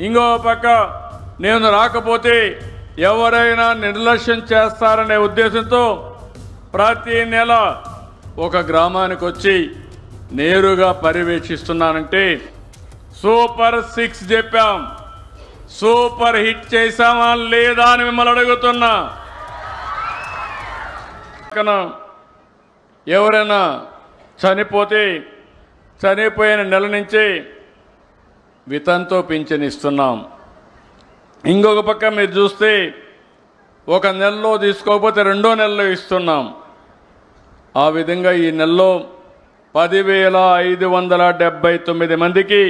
ఇంకో పక్క నేను రాకపోతే ఎవరైనా నిర్లక్ష్యం చేస్తారనే ఉద్దేశంతో ప్రతి నెల ఒక గ్రామానికి వచ్చి నేరుగా పర్యవేక్షిస్తున్నానంటే సూపర్ 6 చెప్పాం, సూపర్ హిట్ చేశామా లేదా అని మిమ్మల్ని అడుగుతున్నా. ఎవరైనా చనిపోతే చనిపోయిన నెల నుంచి వితంతో పింఛన్ ఇస్తున్నాం. ఇంకొక పక్క మీరు చూస్తే ఒక నెలలో తీసుకోకపోతే రెండో నెలలో ఇస్తున్నాం. ఆ విధంగా ఈ నెలలో 10,579 మందికి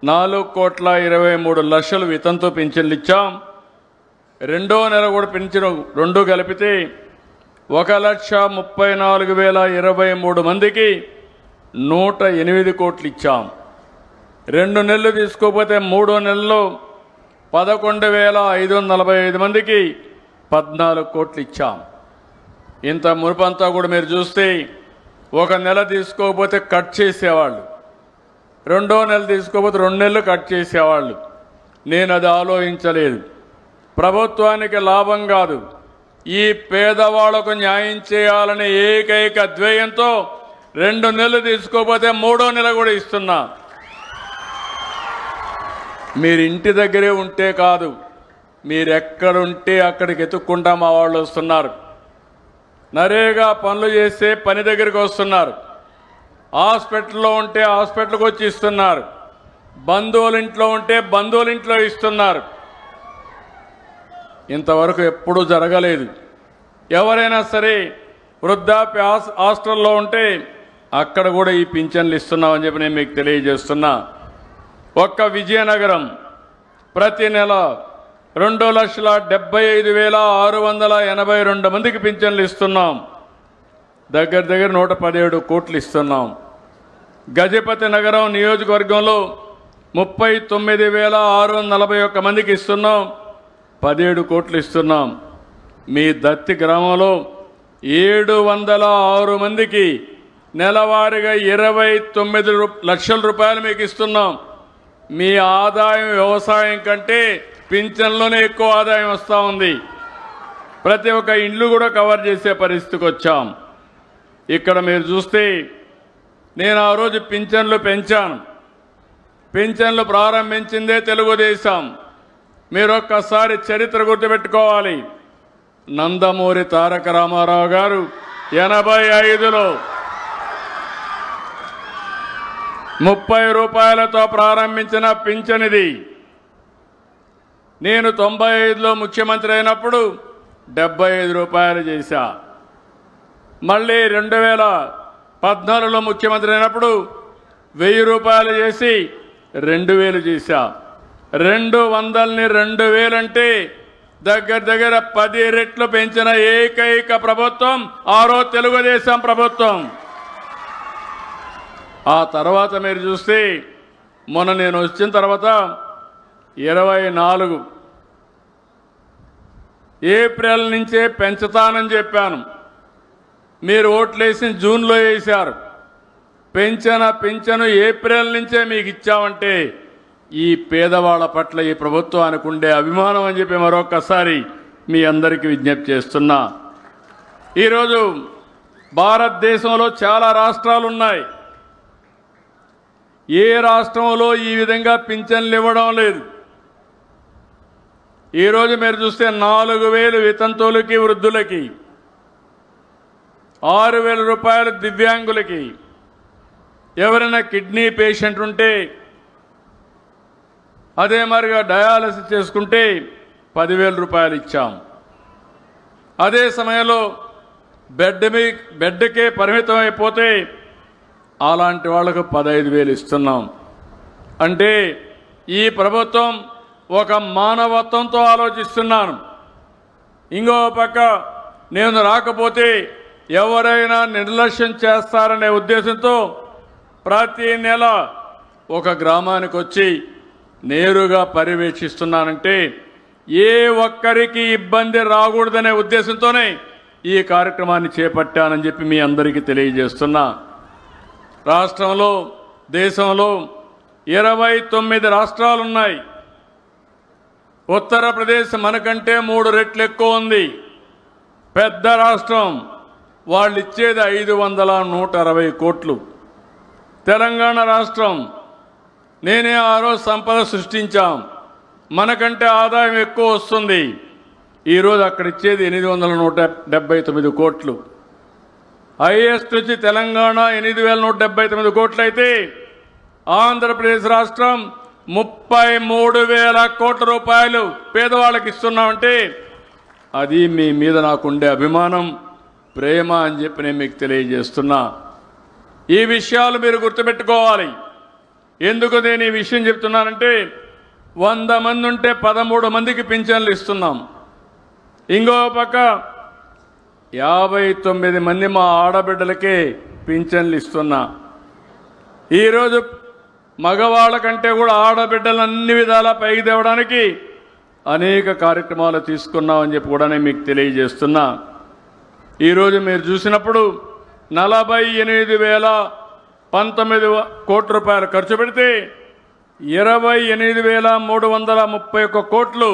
4,23,00,000 వితంతో పింఛన్లు ఇచ్చాం. రెండో నెల కూడా పింఛను రెండు కలిపితే 1,34,023 మందికి 108 కోట్లు ఇచ్చాం. 2 నెలలు తీసుకోకపోతే మూడో నెలలో 11,545 మందికి 14 కోట్లు ఇచ్చాం. ఇంత మునుపంతా కూడా మీరు చూస్తే ఒక నెల తీసుకోకపోతే కట్ చేసేవాళ్ళు, రెండో నెల తీసుకోకపోతే 2 నెలలు కట్ చేసేవాళ్ళు. నేను అది ఆలోచించలేదు. ప్రభుత్వానికి లాభం కాదు, ఈ పేదవాళ్లకు న్యాయం చేయాలనే ఏకైక ధ్యేయంతో 2 నెలలు తీసుకోకపోతే మూడో నెల కూడా ఇస్తున్నా. మీరు ఇంటి దగ్గరే ఉంటే కాదు, మీరు ఎక్కడుంటే అక్కడికి ఎత్తుక్కుంటా మా వాళ్ళు వస్తున్నారు. నరేగా పనులు చేస్తే పని దగ్గరికి వస్తున్నారు. హాస్పిటల్లో ఉంటే హాస్పిటల్కి వచ్చి ఇస్తున్నారు. బంధువుల ఇంట్లో ఉంటే బంధువుల ఇంట్లో ఇస్తున్నారు. ఇంతవరకు ఎప్పుడూ జరగలేదు. ఎవరైనా సరే వృద్ధాప్య హాస్టల్లో ఉంటే అక్కడ కూడా ఈ పింఛన్లు ఇస్తున్నామని చెప్పి నేను మీకు తెలియజేస్తున్నా. ఒక్క విజయనగరం ప్రతి నెల 2,75,682 మందికి పింఛన్లు ఇస్తున్నాం. దగ్గర 117 కోట్లు ఇస్తున్నాం. గజపతి నగరం నియోజకవర్గంలో 39,641 మందికి ఇస్తున్నాం, 17 కోట్లు ఇస్తున్నాం. మీ దత్తి గ్రామంలో 706 మందికి నెలవారీగా 29 లక్షల రూపాయలు మీకు ఇస్తున్నాం. మీ ఆదాయం వ్యవసాయం కంటే పింఛన్లోనే ఎక్కువ ఆదాయం వస్తూ ఉంది. ప్రతి ఒక్క ఇండ్లు కూడా కవర్ చేసే పరిస్థితికి వచ్చాం. ఇక్కడ మీరు చూస్తే నేను ఆ రోజు పింఛన్లు పెంచాను. పింఛన్లు ప్రారంభించిందే తెలుగుదేశం. మీరు ఒక్కసారి చరిత్ర గుర్తుపెట్టుకోవాలి. నందమూరి తారక రామారావు గారు 85లో 30 రూపాయలతో ప్రారంభించిన పింఛన్ ఇది. నేను 95లో ముఖ్యమంత్రి అయినప్పుడు 75 రూపాయలు చేశా. మళ్ళీ 2014లో ముఖ్యమంత్రి అయినప్పుడు 1000 రూపాయలు చేసి 2000 చేశా. 200ని 2000 అంటే దగ్గర 10 రెట్లు పెంచిన ఏకైక ప్రభుత్వం ఆ రోజు తెలుగుదేశం ప్రభుత్వం. ఆ తర్వాత మీరు చూస్తే మొన్న నేను వచ్చిన తర్వాత 24 ఏప్రిల్ నుంచే పెంచుతానని చెప్పాను. మీరు ఓట్లేసి జూన్లో వేశారు. పింఛను ఏప్రిల్ నుంచే మీకు ఇచ్చామంటే ఈ పేదవాళ్ళ పట్ల ఈ ప్రభుత్వానికి ఉండే అభిమానం అని చెప్పి మరొకసారి మీ అందరికీ విజ్ఞప్తి చేస్తున్నా. ఈరోజు భారతదేశంలో చాలా రాష్ట్రాలు ఉన్నాయి. ఏ రాష్ట్రంలో ఈ విధంగా పింఛన్లు ఇవ్వడం లేదు. ఈరోజు మీరు చూస్తే 4,000 వితంతువులకి వృద్ధులకి, 6,000 రూపాయలు దివ్యాంగులకి, ఎవరైనా కిడ్నీ పేషెంట్ ఉంటే అదే మరిగా డయాలసిస్ చేసుకుంటే 10,000 రూపాయలు ఇచ్చాం. అదే సమయంలో బెడ్కే పరిమితం అయిపోతే అలాంటి వాళ్లకు 15,000 ఇస్తున్నాం. అంటే ఈ ప్రభుత్వం ఒక మానవత్వంతో ఆలోచిస్తున్నాను. ఇంకో పక్క నేను రాకపోతే ఎవరైనా నిర్లక్ష్యం చేస్తారనే ఉద్దేశంతో ప్రతి నెల ఒక గ్రామానికి వచ్చి నేరుగా పర్యవేక్షిస్తున్నానంటే ఏ ఒక్కరికి ఇబ్బంది రాకూడదనే ఉద్దేశంతోనే ఈ కార్యక్రమాన్ని చేపట్టానని చెప్పి మీ అందరికీ తెలియజేస్తున్నా. రాష్ట్రంలో దేశంలో 29 రాష్ట్రాలున్నాయి. ఉత్తరప్రదేశ్ మనకంటే 3 రెట్లు ఎక్కువ ఉంది. పెద్ద రాష్ట్రం. వాళ్ళు ఇచ్చేది 560 కోట్లు. తెలంగాణ రాష్ట్రం నేనే ఆ రోజు సంపద సృష్టించాం. మనకంటే ఆదాయం ఎక్కువ వస్తుంది. ఈరోజు అక్కడ ఇచ్చేది 879 కోట్లు. హైయెస్ట్ వచ్చి తెలంగాణ 8179 కోట్లు అయితే ఆంధ్రప్రదేశ్ రాష్ట్రం 33,000 కోట్ల రూపాయలు పేదవాళ్ళకి ఇస్తున్నామంటే అది మీ మీద నాకుండే అభిమానం, ప్రేమ అని చెప్పి నేను మీకు తెలియజేస్తున్నా. ఈ విషయాలు మీరు గుర్తుపెట్టుకోవాలి. ఎందుకు నేను ఈ విషయం చెప్తున్నానంటే 100 మంది ఉంటే 13 మందికి పింఛన్లు ఇస్తున్నాం. ఇంకో పక్క 59 మంది మా ఆడబిడ్డలకే పింఛన్లు ఇస్తున్నా. ఈరోజు మగవాళ్ళ కంటే కూడా ఆడబిడ్డలు అన్ని విధాలా పైకి తేవడానికి అనేక కార్యక్రమాలు తీసుకున్నామని చెప్పి కూడా నేను మీకు తెలియజేస్తున్నా. ఈరోజు మీరు చూసినప్పుడు 48,019 కోట్ల రూపాయలు ఖర్చు పెడితే 28,331 కోట్లు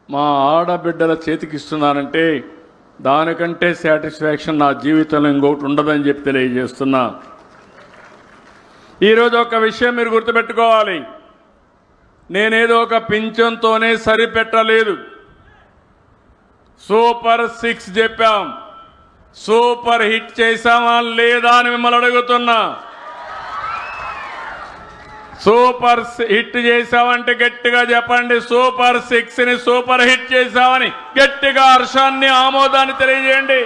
మా ఆడబిడ్డల చేతికి ఇస్తున్నానంటే దానికంటే సాటిస్ఫాక్షన్ నా జీవితంలో ఇంకొకటి ఉండదని చెప్పి తెలియజేస్తున్నా. ఈరోజు ఒక విషయం మీరు గుర్తుపెట్టుకోవాలి. నేనేదో ఒక పింఛన్తోనే సరిపెట్టలేదు. సూపర్ 6 చెప్పాం. సూపర్ హిట్ చేశామా లేదా అని మిమ్మల్ని అడుగుతున్నా. సూపర్ హిట్ చేశామంటే గట్టిగా చెప్పండి. సూపర్ 6ని సూపర్ హిట్ చేశామని గట్టిగా హర్షాన్ని, ఆమోదాన్ని తెలియజేయండి.